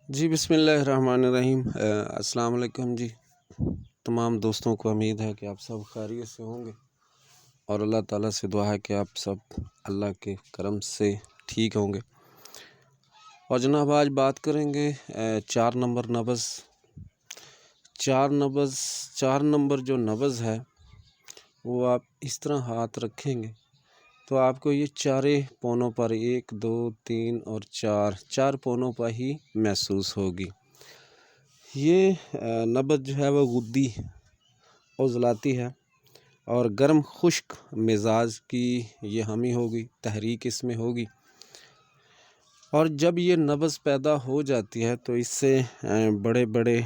جی بسم اللہ الرحمن الرحیم۔ السلام علیکم جی تمام دوستوں کو، امید ہے کہ آپ سب خیریت سے ہوں گے اور اللہ تعالیٰ سے دعا ہے کہ آپ سب اللہ کے کرم سے ٹھیک ہوں گے۔ اور جناب آج بات کریں گے 4 نمبر نبض۔ 4 نمبر جو نبض ہے وہ آپ اس طرح ہاتھ رکھیں گے تو آپ کو یہ چارے پونوں پر 1 2 3 اور 4 پونوں پر ہی محسوس ہوگی۔ یہ نبض جو ہے وہ غدی عضلاتی ہے اور گرم خشک مزاج کی یہ حامل ہوگی، تحریک اس میں ہوگی، اور جب یہ نبض پیدا ہو جاتی ہے تو اس سے بڑے بڑے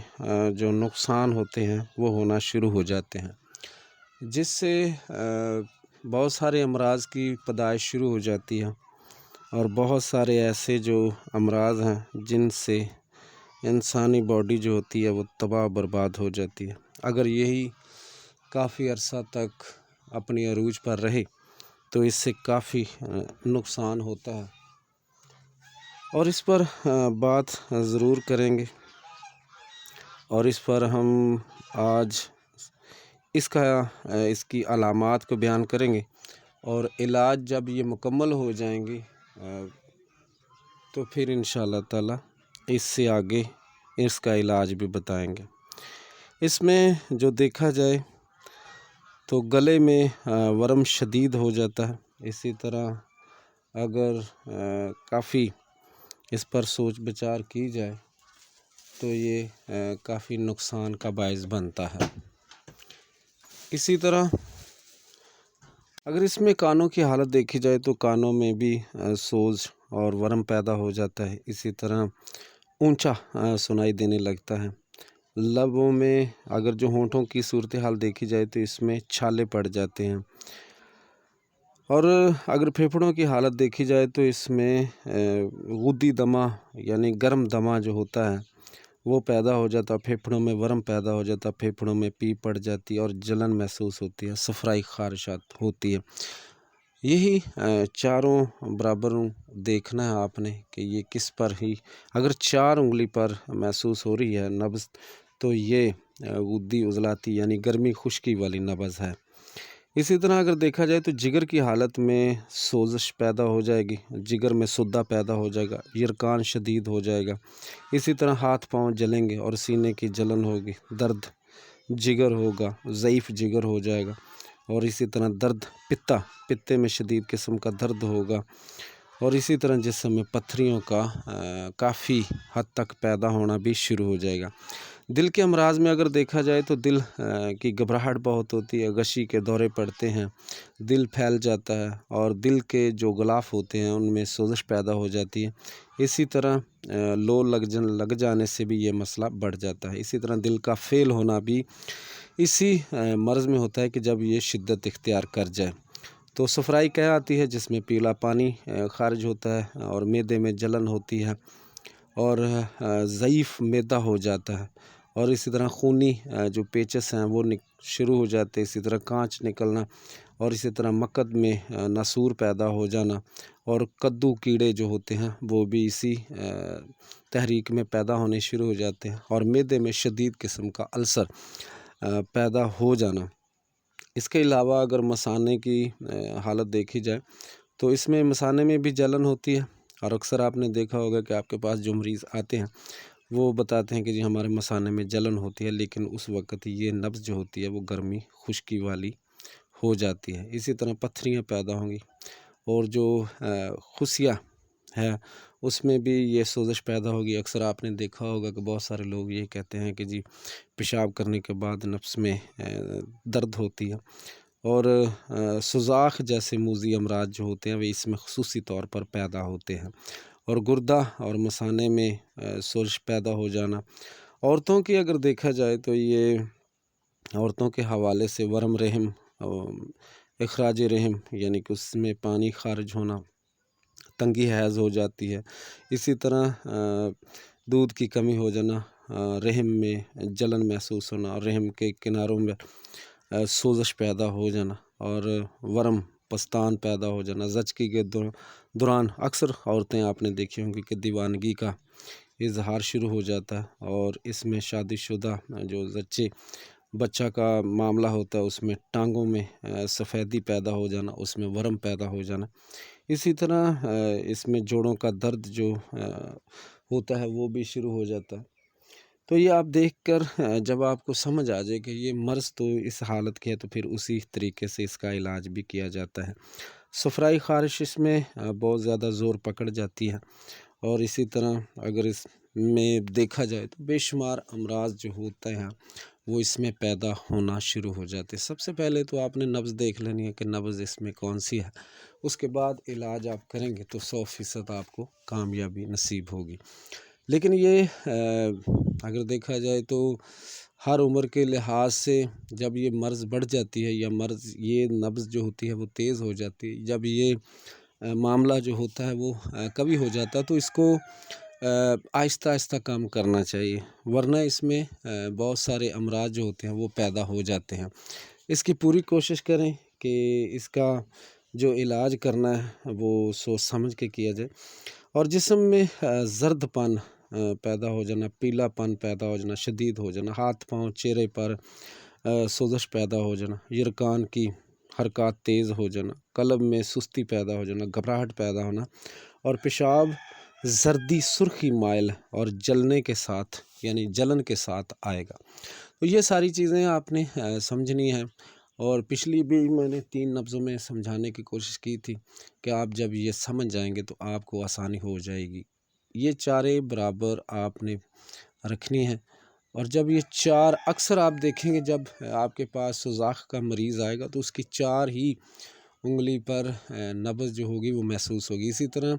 جو نقصان ہوتے ہیں وہ ہونا شروع ہو جاتے ہیں، جس سے بہت سارے امراض کی پیدائش شروع ہو جاتی ہے، اور بہت سارے ایسے جو امراض ہیں جن سے انسانی باڈی جو ہوتی ہے وہ تباہ برباد ہو جاتی ہے۔ اگر یہی کافی عرصہ تک اپنی عروج پر رہے تو اس سے کافی نقصان ہوتا ہے، اور اس پر بات ضرور کریں گے، اور اس پر ہم آج اس کی علامات کو بیان کریں گے، اور علاج جب یہ مکمل ہو جائیں گے تو پھر انشاءاللہ تعالی اس سے آگے اس کا علاج بھی بتائیں گے۔ اس میں جو دیکھا جائے تو گلے میں ورم شدید ہو جاتا ہے، اسی طرح اگر کافی اس پر سوچ بچار کی جائے تو یہ کافی نقصان کا باعث بنتا ہے۔ اسی طرح اگر اس میں کانوں کی حالت دیکھی جائے تو کانوں میں بھی سوز اور ورم پیدا ہو جاتا ہے، اسی طرح اونچا سنائی دینے لگتا ہے۔ لبوں میں اگر جو ہونٹوں کی صورتحال دیکھی جائے تو اس میں چھالے پڑ جاتے ہیں، اور اگر پھیپھڑوں کی حالت دیکھی جائے تو اس میں غدی دمہ یعنی گرم دمہ جو ہوتا ہے وہ پیدا ہو جاتا ہے، پھیپھڑوں میں ورم پیدا ہو جاتا ہے، پھیپھڑوں میں پیپ پڑ جاتی ہے اور جلن محسوس ہوتی ہے، صفرائی خارشات ہوتی ہے۔ یہی چاروں برابر دیکھنا ہے آپ نے کہ یہ کس پر ہی، اگر 4 انگلی پر محسوس ہو رہی ہے نبض تو یہ غدی عضلاتی یعنی گرمی خشکی والی نبض ہے۔ اسی طرح اگر دیکھا جائے تو جگر کی حالت میں سوزش پیدا ہو جائے گی، جگر میں سدہ پیدا ہو جائے گا، یرقان شدید ہو جائے گا، اسی طرح ہاتھ پاؤں جلیں گے اور سینے کی جلن ہوگی، درد جگر ہوگا، ضعیف جگر ہو جائے گا، اور اسی طرح درد پتے میں شدید قسم کا درد ہوگا، اور اسی طرح جسم میں پتھریوں کا کافی حد تک پیدا ہونا بھی شروع ہو جائے گا۔ دل کے امراض میں اگر دیکھا جائے تو دل کی گھبراہٹ بہت ہوتی ہے، غشی کے دورے پڑتے ہیں، دل پھیل جاتا ہے، اور دل کے جو غلاف ہوتے ہیں ان میں سوزش پیدا ہو جاتی ہے، اسی طرح لو لگ جانے سے بھی یہ مسئلہ بڑھ جاتا ہے۔ اسی طرح دل کا فیل ہونا بھی اسی مرض میں ہوتا ہے کہ جب یہ شدت اختیار کر جائے تو صفرائی کیا آتی ہے جس میں پیلا پانی خارج ہوتا ہے، اور معدے میں جلن ہوتی ہے، اور ضعیف معدہ ہو جاتا ہے، اور اسی طرح خونی جو پیچس ہیں وہ شروع ہو جاتے ہیں، اسی طرح کانچ نکلنا، اور اسی طرح مقد میں ناسور پیدا ہو جانا، اور کدو کیڑے جو ہوتے ہیں وہ بھی اسی تحریک میں پیدا ہونے شروع ہو جاتے ہیں، اور معدے میں شدید قسم کا السر پیدا ہو جانا۔ اس کے علاوہ اگر مثانے کی حالت دیکھی جائے تو اس میں مثانے میں بھی جلن ہوتی ہے، اور اکثر آپ نے دیکھا ہوگا کہ آپ کے پاس جو مریض آتے ہیں وہ بتاتے ہیں کہ جی ہمارے مثانے میں جلن ہوتی ہے، لیکن اس وقت یہ نبض جو ہوتی ہے وہ گرمی خشکی والی ہو جاتی ہے۔ اسی طرح پتھریاں پیدا ہوں گی، اور جو خصیہ ہے اس میں بھی یہ سوزش پیدا ہوگی۔ اکثر آپ نے دیکھا ہوگا کہ بہت سارے لوگ یہ کہتے ہیں کہ جی پیشاب کرنے کے بعد نفس میں درد ہوتی ہے، اور سوزاخ جیسے موذی امراض جو ہوتے ہیں وہ اس میں خصوصی طور پر پیدا ہوتے ہیں، اور گردہ اور مثانے میں سوزش پیدا ہو جانا۔ عورتوں کی اگر دیکھا جائے تو یہ عورتوں کے حوالے سے ورم رحم، اخراج رحم یعنی کہ اس میں پانی خارج ہونا، تنگی حیض ہو جاتی ہے، اسی طرح دودھ کی کمی ہو جانا، رحم میں جلن محسوس ہونا، اور رحم کے کناروں میں سوزش پیدا ہو جانا، اور ورم پستان پیدا ہو جانا۔ زچگی کے دوران اکثر عورتیں آپ نے دیکھی ہوں گی کہ دیوانگی کا اظہار شروع ہو جاتا ہے، اور اس میں شادی شدہ جو بچہ کا معاملہ ہوتا ہے اس میں ٹانگوں میں سفیدی پیدا ہو جانا، اس میں ورم پیدا ہو جانا، اسی طرح اس میں جوڑوں کا درد جو ہوتا ہے وہ بھی شروع ہو جاتا ہے۔ تو یہ آپ دیکھ کر جب آپ کو سمجھ آ جائے کہ یہ مرض تو اس حالت کی ہے، تو پھر اسی طریقے سے اس کا علاج بھی کیا جاتا ہے۔ صفرائی خارش اس میں بہت زیادہ زور پکڑ جاتی ہے، اور اسی طرح اگر اس میں دیکھا جائے تو بے شمار امراض جو ہوتے ہیں وہ اس میں پیدا ہونا شروع ہو جاتے ہیں۔ سب سے پہلے تو آپ نے نبض دیکھ لینی ہے کہ نبض اس میں کون سی ہے، اس کے بعد علاج آپ کریں گے تو 100% آپ کو کامیابی نصیب ہوگی۔ لیکن یہ اگر دیکھا جائے تو ہر عمر کے لحاظ سے جب یہ مرض بڑھ جاتی ہے، یا یہ نبض جو ہوتی ہے وہ تیز ہو جاتی ہے، جب یہ معاملہ جو ہوتا ہے وہ کبھی ہو جاتا ہے، تو اس کو آہستہ آہستہ کام کرنا چاہیے، ورنہ اس میں بہت سارے امراض جو ہوتے ہیں وہ پیدا ہو جاتے ہیں۔ اس کی پوری کوشش کریں کہ اس کا جو علاج کرنا ہے وہ سوچ سمجھ کے کیا جائے، اور جسم میں زرد پن پیدا ہو جانا، پیلا پن پیدا ہو جانا، شدید ہو جانا، ہاتھ پاؤں چہرے پر سوزش پیدا ہو جانا، یرکان کی حرکات تیز ہو جانا، قلب میں سستی پیدا ہو جانا، گھبراہٹ پیدا ہونا، اور پیشاب زردی سرخی مائل اور جلنے کے ساتھ، یعنی جلن کے ساتھ آئے گا۔ تو یہ ساری چیزیں آپ نے سمجھنی ہے، اور پچھلی بھی میں نے 3 لفظوں میں سمجھانے کی کوشش کی تھی کہ آپ جب یہ سمجھ جائیں گے تو آپ کو آسانی ہو جائے گی۔ یہ چارے برابر آپ نے رکھنی ہے، اور جب یہ 4 اکثر آپ دیکھیں گے جب آپ کے پاس سوزاخ کا مریض آئے گا تو اس کی 4 ہی انگلی پر نبض جو ہوگی وہ محسوس ہوگی۔ اسی طرح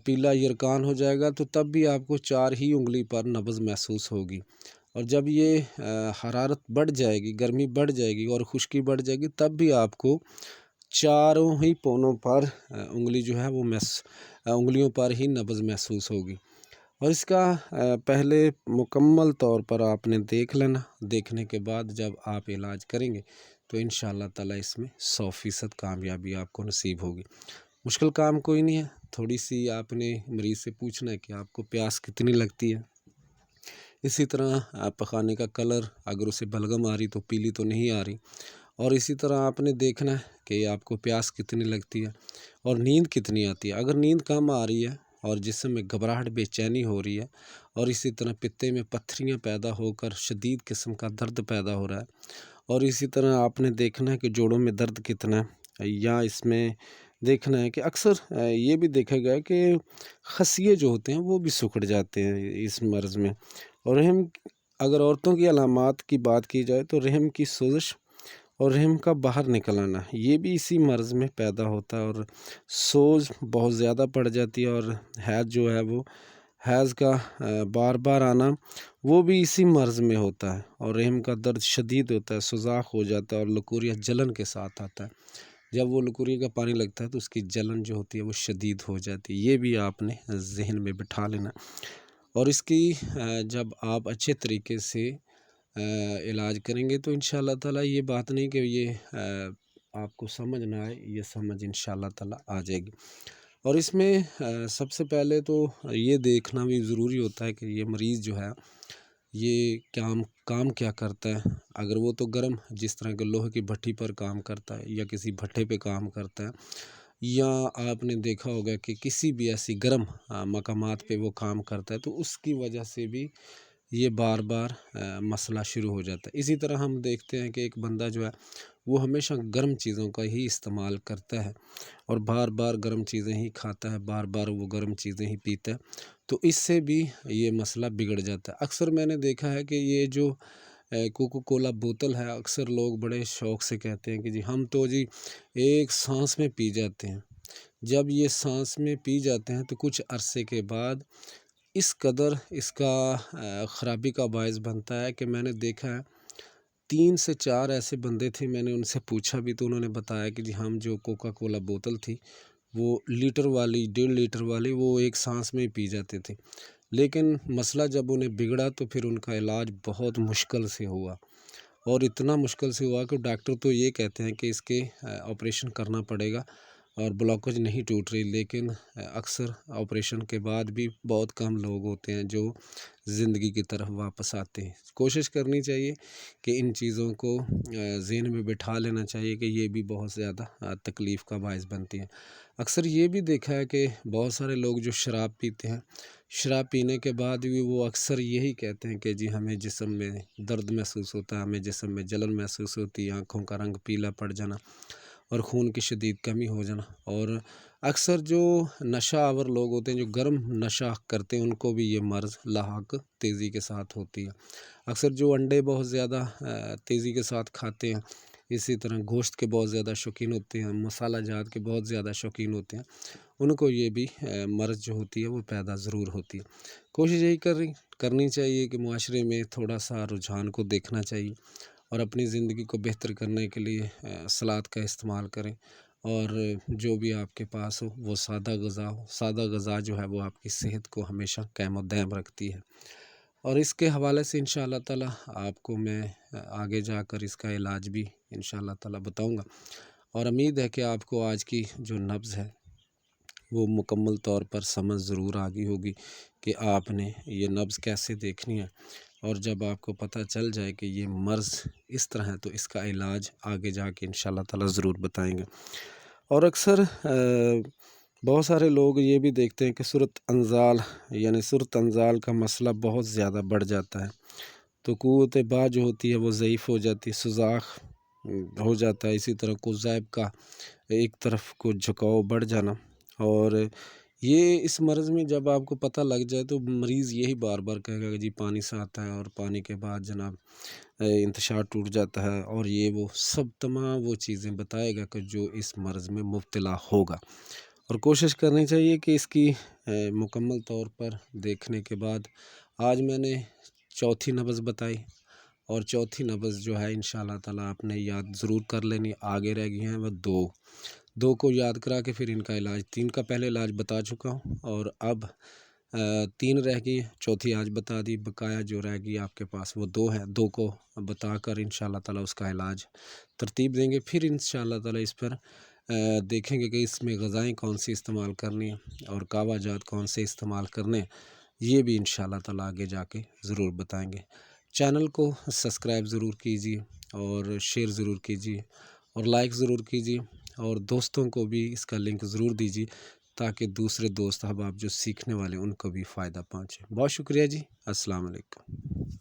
پیلا یرکان ہو جائے گا تو تب بھی آپ کو 4 ہی انگلی پر نبض محسوس ہوگی، اور جب یہ حرارت بڑھ جائے گی، گرمی بڑھ جائے گی اور خشکی بڑھ جائے گی، تب بھی آپ کو 4 ہی پونوں پر انگلی جو ہے وہ انگلیوں پر ہی نبض محسوس ہوگی۔ اور اس کا پہلے مکمل طور پر آپ نے دیکھ لینا، دیکھنے کے بعد جب آپ علاج کریں گے تو انشاءاللہ تعالی اس میں 100% کامیابی آپ کو نصیب ہوگی۔ مشکل کام کوئی نہیں ہے، تھوڑی سی آپ نے مریض سے پوچھنا ہے کہ آپ کو پیاس کتنی لگتی ہے، اسی طرح پخانے کا کلر اگر اسے بلغم آ رہی تو پیلی تو نہیں آ رہی، اور اسی طرح آپ نے دیکھنا ہے کہ آپ کو پیاس کتنی لگتی ہے اور نیند کتنی آتی ہے۔ اگر نیند کم آ رہی ہے اور جسم میں گھبراہٹ بے چینی ہو رہی ہے، اور اسی طرح پتے میں پتھریاں پیدا ہو کر شدید قسم کا درد پیدا ہو رہا ہے، اور اسی طرح آپ نے دیکھنا ہے کہ جوڑوں میں درد کتنا ہے، یا اس میں دیکھنا ہے کہ اکثر یہ بھی دیکھا گیا ہے کہ خصیے جو ہوتے ہیں وہ بھی سکڑ جاتے ہیں اس مرض میں، اور رحم اگر عورتوں کی علامات کی بات کی جائے تو رحم کی سوزش اور رحم کا باہر نکل آنا یہ بھی اسی مرض میں پیدا ہوتا ہے، اور سوز بہت زیادہ پڑ جاتی ہے، اور حیض جو ہے وہ حیض کا بار بار آنا وہ بھی اسی مرض میں ہوتا ہے، اور رحم کا درد شدید ہوتا ہے، سوزاخ ہو جاتا ہے، اور لکوریا جلن کے ساتھ آتا ہے۔ جب وہ لکوریا کا پانی لگتا ہے تو اس کی جلن جو ہوتی ہے وہ شدید ہو جاتی ہے۔ یہ بھی آپ نے ذہن میں بٹھا لینا، اور اس کی جب آپ اچھے طریقے سے علاج کریں گے تو انشاءاللہ تعالی یہ بات نہیں کہ یہ آپ کو سمجھ نہ آئے، یہ سمجھ انشاءاللہ تعالی آ جائے گی۔ اور اس میں سب سے پہلے تو یہ دیکھنا بھی ضروری ہوتا ہے کہ یہ مریض جو ہے یہ کام کیا کرتا ہے۔ اگر وہ تو گرم جس طرح کہ لوہے کی بھٹی پر کام کرتا ہے، یا کسی بھٹے پہ کام کرتا ہے، یا آپ نے دیکھا ہوگا کہ کسی بھی ایسی گرم مقامات پہ وہ کام کرتا ہے، تو اس کی وجہ سے بھی یہ بار بار مسئلہ شروع ہو جاتا ہے۔ اسی طرح ہم دیکھتے ہیں کہ ایک بندہ جو ہے وہ ہمیشہ گرم چیزوں کا ہی استعمال کرتا ہے، اور بار بار گرم چیزیں ہی کھاتا ہے، بار بار وہ گرم چیزیں ہی پیتا ہے، تو اس سے بھی یہ مسئلہ بگڑ جاتا ہے۔ اکثر میں نے دیکھا ہے کہ یہ جو کوکو کولا بوتل ہے، اکثر لوگ بڑے شوق سے کہتے ہیں کہ جی ہم تو جی ایک سانس میں پی جاتے ہیں۔ جب یہ سانس میں پی جاتے ہیں تو کچھ عرصے کے بعد اس قدر اس کا خرابی کا باعث بنتا ہے کہ میں نے دیکھا ہے 3 سے 4 ایسے بندے تھے، میں نے ان سے پوچھا بھی تو انہوں نے بتایا کہ جی ہم جو کوکا کولا بوتل تھی وہ لیٹر والی 1.5 لیٹر والی وہ ایک سانس میں پی جاتے تھے، لیکن مسئلہ جب انہیں بگڑا تو پھر ان کا علاج بہت مشکل سے ہوا، اور اتنا مشکل سے ہوا کہ ڈاکٹر تو یہ کہتے ہیں کہ اس کے آپریشن کرنا پڑے گا، اور بلاکج نہیں ٹوٹ رہی، لیکن اکثر آپریشن کے بعد بھی بہت کم لوگ ہوتے ہیں جو زندگی کی طرف واپس آتے ہیں۔ کوشش کرنی چاہیے کہ ان چیزوں کو ذہن میں بٹھا لینا چاہیے کہ یہ بھی بہت زیادہ تکلیف کا باعث بنتی ہیں۔ اکثر یہ بھی دیکھا ہے کہ بہت سارے لوگ جو شراب پیتے ہیں، شراب پینے کے بعد بھی وہ اکثر یہی کہتے ہیں کہ جی ہمیں جسم میں درد محسوس ہوتا ہے، ہمیں جسم میں جلن محسوس ہوتی ہے، آنکھوں کا رنگ پیلا پڑ جانا اور خون کی شدید کمی ہو جانا۔ اور اکثر جو نشہ آور لوگ ہوتے ہیں، جو گرم نشہ کرتے ہیں، ان کو بھی یہ مرض لاحق تیزی کے ساتھ ہوتی ہے۔ اکثر جو انڈے بہت زیادہ تیزی کے ساتھ کھاتے ہیں، اسی طرح گوشت کے بہت زیادہ شوقین ہوتے ہیں، مسالہ جات کے بہت زیادہ شوقین ہوتے ہیں، ان کو یہ بھی مرض جو ہوتی ہے وہ پیدا ضرور ہوتی ہے۔ کوشش یہی کرنی چاہیے کہ معاشرے میں تھوڑا سا رجحان کو دیکھنا چاہیے اور اپنی زندگی کو بہتر کرنے کے لیے سلاد کا استعمال کریں، اور جو بھی آپ کے پاس ہو وہ سادہ غذا ہو۔ سادہ غذا جو ہے وہ آپ کی صحت کو ہمیشہ قائم و دائم رکھتی ہے۔ اور اس کے حوالے سے انشاءاللہ تعالی آپ کو میں آگے جا کر اس کا علاج بھی انشاءاللہ تعالی بتاؤں گا، اور امید ہے کہ آپ کو آج کی جو نبض ہے وہ مکمل طور پر سمجھ ضرور آ گئی ہوگی کہ آپ نے یہ نبض کیسے دیکھنی ہے، اور جب آپ کو پتہ چل جائے کہ یہ مرض اس طرح ہے تو اس کا علاج آگے جا کے انشاءاللہ تعالی ضرور بتائیں گے۔ اور اکثر بہت سارے لوگ یہ بھی دیکھتے ہیں کہ صورت انزال یعنی صورت انزال کا مسئلہ بہت زیادہ بڑھ جاتا ہے، تو قوت باہ جو ہوتی ہے وہ ضعیف ہو جاتی ہے، سوزاخ ہو جاتا ہے، اسی طرح کوزائب کا ایک طرف کو جھکاؤ بڑھ جانا۔ اور یہ اس مرض میں جب آپ کو پتہ لگ جائے تو مریض یہی بار بار کہے گا کہ جی پانی سے آتا ہے، اور پانی کے بعد جناب انتشار ٹوٹ جاتا ہے، اور یہ وہ سب تمام وہ چیزیں بتائے گا کہ جو اس مرض میں مبتلا ہوگا۔ اور کوشش کرنی چاہیے کہ اس کی مکمل طور پر دیکھنے کے بعد آج میں نے چوتھی نبض بتائی، اور چوتھی نبض جو ہے انشاءاللہ تعالی آپ نے یاد ضرور کر لینی۔ آگے رہ گئی ہیں وہ دو کو یاد کرا کے پھر ان کا علاج، 3 کا پہلے علاج بتا چکا ہوں، اور اب 3 رہ گئی ہیں، چوتھی آج بتا دی، بقایا جو رہ گئی آپ کے پاس وہ 2 ہے، 2 کو بتا کر انشاءاللہ تعالی اس کا علاج ترتیب دیں گے۔ پھر انشاءاللہ تعالی اس پر دیکھیں گے کہ اس میں غذائیں کون سی استعمال کرنی ہیں اور کعوہ جات کون سے استعمال کرنے ہیں، یہ بھی انشاءاللہ تعالی آگے جا کے ضرور بتائیں گے۔ چینل کو سبسکرائب ضرور کیجیے، اور شیئر ضرور کیجیے، اور لائک ضرور کیجیے، اور دوستوں کو بھی اس کا لنک ضرور دیجیے تاکہ دوسرے دوست احباب جو سیکھنے والے ان کو بھی فائدہ پہنچے۔ بہت شکریہ جی، السلام علیکم۔